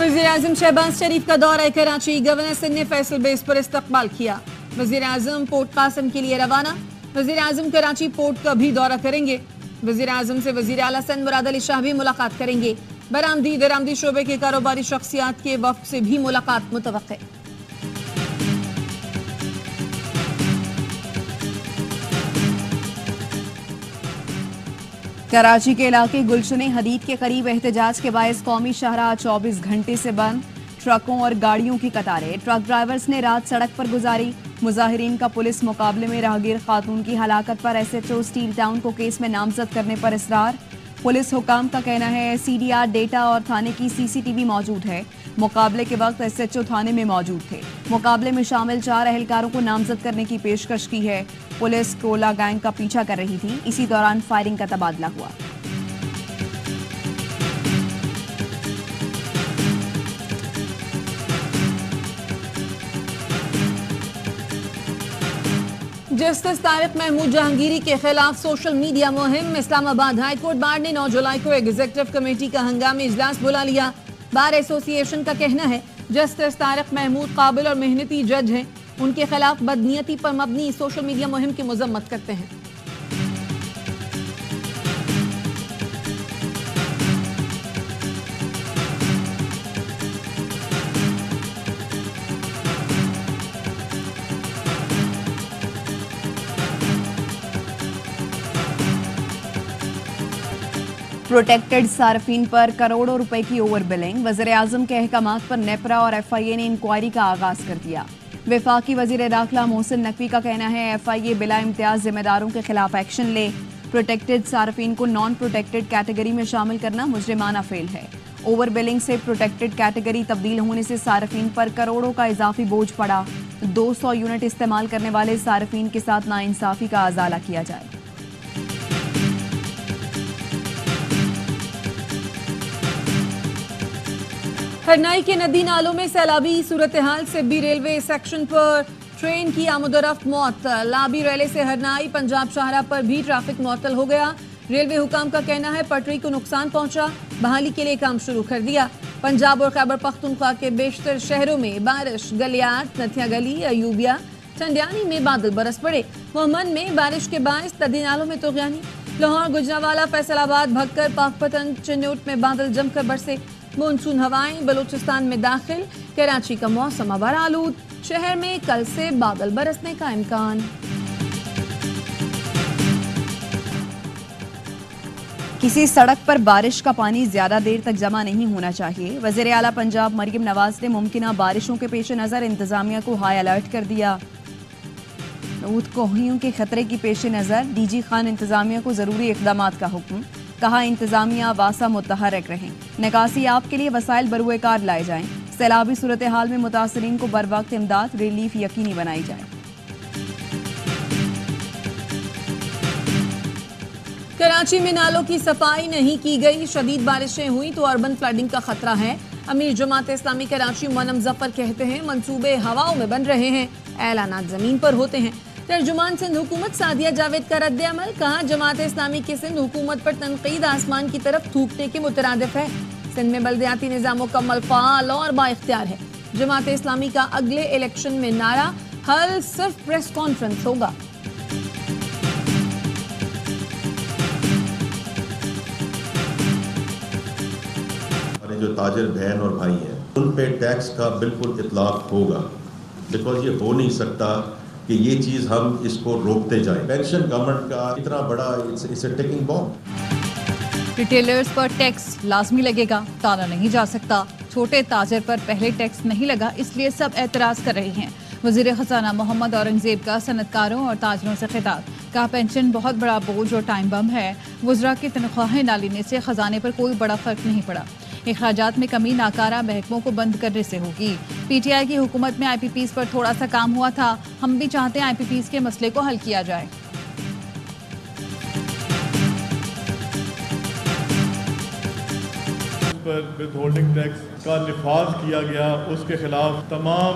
वज़ीर-ए-आज़म शहबाज शरीफ का दौरा कराची, गवर्नर सिंध ने फैसल बेस पर इस्तकबाल किया। वज़ीर-ए-आज़म पोर्ट कासिम के लिए रवाना। वज़ीर-ए-आज़म कराची पोर्ट का भी दौरा करेंगे। वज़ीर-ए-आज़म से वज़ीर आला सिंध मुराद अली शाह भी मुलाकात करेंगे। दरामदी शोबे के कारोबारी शख्सियात के वफ्द से भी मुलाकात मुतवक्के। कराची के इलाके गुलशन हदीद के करीब एहतजाज के बायस कौमी शाहराह 24 घंटे से बंद। ट्रकों और गाड़ियों की कतारें। ट्रक ड्राइवर्स ने रात सड़क पर गुजारी। मुजाहिरीन का पुलिस मुकाबले में राहगीर खातून की हलाकत पर SHO स्टील टाउन को केस में नामजद करने पर इसरार। पुलिस हुकाम का कहना है CDR डेटा और थाने की CCTV मौजूद है। मुकाबले के वक्त SHO थाने में मौजूद थे। मुकाबले में शामिल 4 एहलकारों को नामजद करने की पेशकश की है। पुलिस कोला गैंग का पीछा कर रही थी। इसी दौरान फायरिंग का तबादला हुआ। जस्टिस तारिक महमूद जहांगीरी के खिलाफ सोशल मीडिया मुहिम। इस्लामाबाद हाई कोर्ट बार ने 9 जुलाई को एग्जीक्यूटिव कमेटी का हंगामी इजलास बुला लिया। बार एसोसिएशन का कहना है जस्टिस तारिक महमूद काबिल और मेहनती जज हैं। उनके खिलाफ बदनीयती पर मबनी सोशल मीडिया मुहिम की मजम्मत करते हैं। प्रोटेक्टेड सार्फिन पर करोड़ों रुपए की ओवर बिलिंग। वज़ीर-ए-आज़म के अहकामात पर नेपरा और FIA ने इंक्वायरी का आगाज कर दिया। वफाकी वज़ीर दाखिला मोहसिन नकवी का कहना है FIA बिला इम्तियाज जिम्मेदारों के खिलाफ एक्शन ले। प्रोटेक्टेड सार्फिन को नॉन प्रोटेक्टेड कैटेगरी में शामिल करना मुजरिमाना फेल है। ओवर बिलिंग से प्रोटेक्टेड कैटेगरी तब्दील होने से सार्फिन पर करोड़ों का इजाफी बोझ पड़ा। 200 यूनिट इस्तेमाल करने वाले सार्फिन के साथ नाइंसाफी का अजाला किया जाए। हरनाई के नदी नालों में सैलाबी सूरत हाल से भी रेलवे सेक्शन पर ट्रेन की आमदोरफ्त मअतल। लाबी रैले से हरनाई पंजाब शाहराह पर भी ट्रैफिक मअतल हो गया। रेलवे हुकाम का कहना है पटरी को नुकसान पहुंचा, बहाली के लिए काम शुरू कर दिया। पंजाब और खैबर पख्तूनख्वा के बेशतर शहरों में बारिश। गलियात, नथिया गली, अयूबिया, ठंडियानी में बादल बरस पड़े। मोहम्मद में बारिश के बायस नदी नालों में तूफ़ानी। लाहौर, गुजरांवाला, फैसलाबाद, भक्कर, पाकपतन, चिन्नौट में बादल जमकर बरसे। मानसून हवाएं बलूचिस्तान में दाखिल। कराची का मौसम अबर आलूद। शहर में कल से बादल बरसने का इम्कान। किसी सड़क पर बारिश का पानी ज्यादा देर तक जमा नहीं होना चाहिए। वज़ीर आला पंजाब मरियम नवाज ने मुमकिना बारिशों के पेश नज़र इंतजामिया को हाई अलर्ट कर दिया। कोहियों के खतरे की पेश नज़र DG खान इंतजामिया को जरूरी इक़दामात का हुक्म। कहा इंतजामिया वासा मुतहरक रहें। निकासी आप के लिए वसाइल बरुए कार लाए जाएं। सैलाबी सूरत हाल में मुतासरीन को बर वक्त इमदाद रिलीफ यकीनी बनाई जाए। कराची में नालों की सफाई नहीं की गई। शदीद बारिशें हुई तो अर्बन फ्लडिंग का खतरा है। अमीर जमात इस्लामी कराची मोनम जफर कहते हैं मंसूबे हवाओं में बन रहे हैं, ऐलानात जमीन पर होते हैं। तर्जुमान सिंध हुकूमत सादिया जावेद का रद्द अमल। कहा जमात इस्लामी की सिंध हुकूमत पर तनकीद आसमान की तरफ थूकने के मुतरादिफ है। सिंध में बल्दियाती निज़ाम मुकम्मल फ़ाल और बाइख्तियार है। जमात इस्लामी का अगले इलेक्शन में नारा हल सिर्फ प्रेस कॉन्फ्रेंस होगा। हमारे जो ताजिर बहन और भाई हैं उन पे टैक्स का बिल्कुल इतलाक होगा, बिकॉज ये हो नहीं सकता कि ये चीज़ हम इसको रोकते जाएं। पेंशन गवर्नमेंट का इतना बड़ा it's a ticking bomb. Retailers पर टैक्स लाजमी लगेगा, टाला नहीं जा सकता। छोटे ताजर पर पहले टैक्स नहीं लगा, इसलिए सब एतराज़ कर रहे हैं। वज़ीर ख़जाना मोहम्मद औरंगज़ेब का सनतकारों और ताजरों से खिताब। कहा पेंशन बहुत बड़ा बोझ और टाइम बम है। वज़रा की तनख्वाहें ना लेने से ख़जाने पर कोई बड़ा फ़र्क नहीं पड़ा। अखराजात में कमी नाकारा महकमों को बंद करने से होगी। PTI की हुकूमत में IPPs पर थोड़ा सा काम हुआ था। हम भी चाहते हैं IPPs के मसले को हल किया जाए। पर विदहोल्डिंग टैक्स का निफाज किया गया, उसके खिलाफ तमाम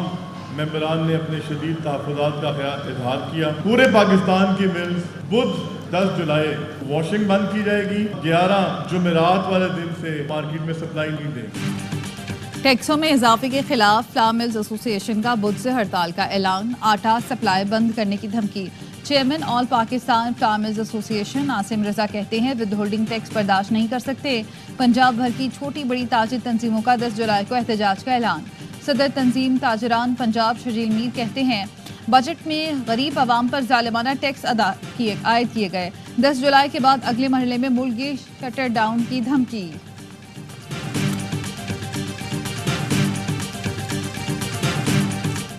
मेंबरान ने अपने शदीद तहफ़्फ़ुज़ात का इजहार किया। पूरे पाकिस्तान की मिल्स बुध 10 जुलाई वॉशिंग बंद की जाएगी। 11 जुमेरात वाले दिन से मार्केट में सप्लाई नहीं देंगे। ٹیکسوں میں اضافے کے خلاف فلاور ملز ایسوسی ایشن کا بدھ سے ہڑتال کا اعلان، آٹا سپلائی بند کرنے کی دھمکی۔ چیئرمین آل پاکستان فلاور ملز ایسوسی ایشن عاصم رضا کہتے ہیں ود ہولڈنگ ٹیکس برداشت نہیں کر سکتے۔ پنجاب بھر کی چھوٹی بڑی تاجر تنظیموں کا 10 جولائی کو احتجاج کا اعلان۔ صدر تنظیم تاجران پنجاب شجیل میر کہتے ہیں بجٹ میں غریب عوام پر ظالمانہ ٹیکس عائد کیے گئے، 10 جولائی کے بعد اگلے مرحلے میں ملک گیر شٹر ڈاؤن کی دھمکی۔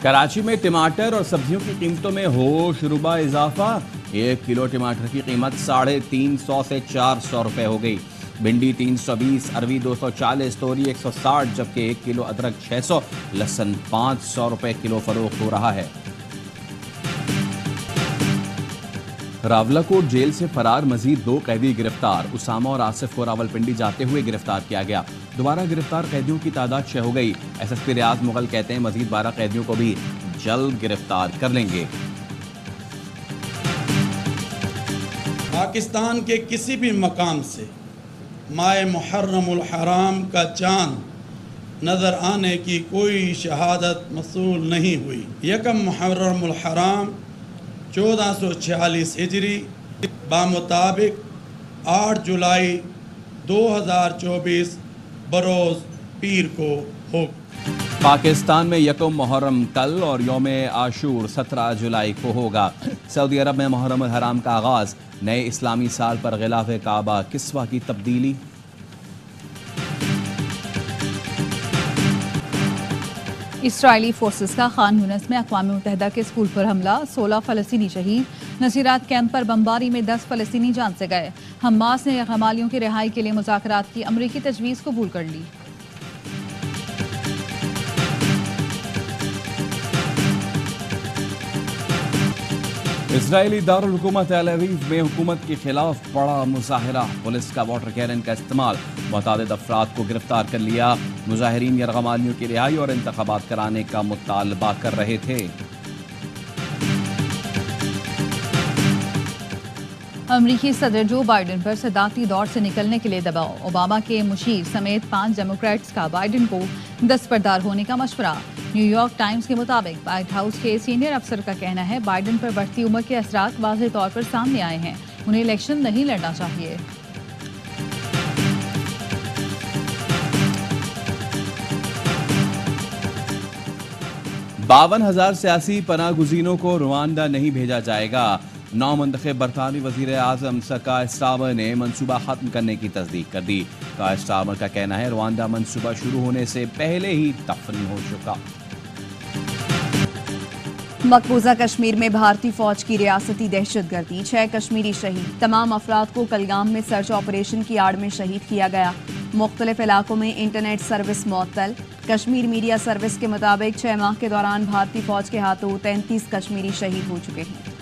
کراچی میں ٹماٹر اور سبزیوں کی قیمتوں میں ہوش ربا اضافہ، 1 کلو ٹماٹر کی قیمت 350 سے 400 روپے ہو گئی، بھنڈی 320، اروی 240، توری 160، جبکہ 1 کلو ادرک 600، لہسن 500 روپے کلو فروخت ہو رہا ہے۔ راولکوٹ جیل سے فرار مزید 2 قیدی گرفتار، اسامہ اور آصف کو راولپنڈی جاتے ہوئے گرفتار کیا گیا، دوبارہ گرفتار قیدیوں کی تعداد 6 ہو گئی۔ ایس ایس پی ریاض مغل کہتے ہیں مزید 12 قیدیوں کو بھی جلد گرفتار کر لیں گے۔ پاکستان کے کسی بھی مقام سے ماہ محرم الحرام کا چاند نظر آنے کی کوئی شہادت موصول نہیں ہوئی۔ 1 محرم الحرام 1446 ہجری بمطابق 8 جولائی 2024 بروز پیر کو ہو۔ پاکستان میں 1 محرم کل اور یوم عاشور 17 جولائی کو ہوگا۔ سعودی عرب میں محرم الحرام کا آغاز، نئے اسلامی سال پر غلاف کعبہ کسوہ کی تبدیلی۔ اسرائیلی فورسز کا خان یونس میں اقوام متحدہ کے اسکول پر حملہ، 16 فلسطینی شہید، نصیرات کیمپ پر بمباری میں 10 فلسطینی جان سے گئے۔ حماس نے یرغمالیوں کی رہائی کے لیے مذاکرات کی امریکی تجویز قبول کر لی۔ اسرائیلی دارالحکومت تل اویو میں حکومت کے خلاف بڑا مظاہرہ، پولیس کا واٹر کینن کا استعمال، متعدد افراد کو گرفتار کر لیا۔ مظاہرین یرغمالیوں کی رہائی اور انتخابات کرانے کا مطالبہ کر رہے تھے۔ امریکی صدر جو بائیڈن پر صدارتی دور سے نکلنے کے لیے دباؤ، اوباما کے مشیر سمیت 5 ڈیموکریٹس کا بائیڈن کو دستبردار ہونے کا مشورہ۔ نیو یارک ٹائمز کے مطابق وائٹ ہاؤس کے سینئر افسر کا کہنا ہے بائیڈن پر بڑھتی عمر کے اثرات واضح طور پر سامنے آئے ہیں، انہیں الیکشن نہیں لڑنا چاہیے۔ باون 1000 سیاسی پناہ گزینوں کو روانڈا نہیں بھیجا جائے گا۔ نو منتخب برطانوی وزیر اعظم کائر سٹارمر نے منصوبہ ختم کرنے کی تصدیق کر دی۔ کائر سٹارمر کا کہنا ہے روانڈا منصوبہ شروع ہونے سے پہلے ہی دفن ہو چکا۔ مقبوضہ کشمیر میں بھارتی فوج کی ریاستی دہشت گردی، 6 کشمیری شہید، تمام افراد کو کلگام میں سرچ آپریشن کی آڑ میں شہید کیا گیا۔ مختلف علاقوں میں انٹرنیٹ سروس معطل۔ کشمیر میڈیا سروس کے مطابق 6 ماہ کے دوران بھارتی فوج کے ہاتھوں 33 کشمیری شہید ہو چکے ہیں۔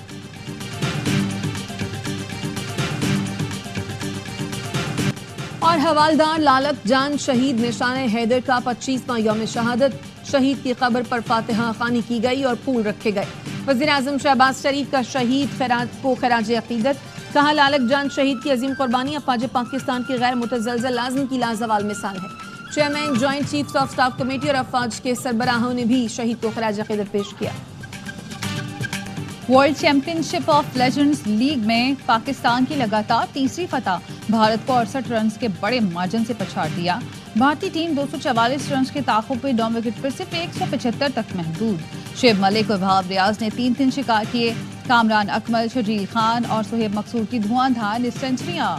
اور حوالدار لالک جان شہید نشان حیدر کا 25واں یوم شہادت، شہید کی قبر پر فاتحہ خوانی کی گئی اور پھول رکھے گئے۔ وزیر اعظم شہباز شریف کا شہید کو خراج عقیدت، کہا لالک جان شہید کی عظیم قربانی افواج پاکستان کی غیر متزلزل عزم کی لازوال مثال ہے۔ Chairman joint chiefs of staff committee اور افواج کے سربراہوں نے بھی شہید کو خراج عقیدت پیش کیا۔ World champion ship of legends league میں پاکستان کی لگاتار تیسری فتح، بھارت کو 68 رنز کے بڑے مارجن سے پچھاڑ دیا۔ بھارتی ٹیم 244 رنز کے تعاقب پہ 9 وکٹ پر صرف 175 تک محدود۔ شعیب ملک اور وہاب ریاض نے 3 شکار کیے، کامران اکمل، شجیل خان اور سہیب مقصود کی دھواں دھار سنچریاں۔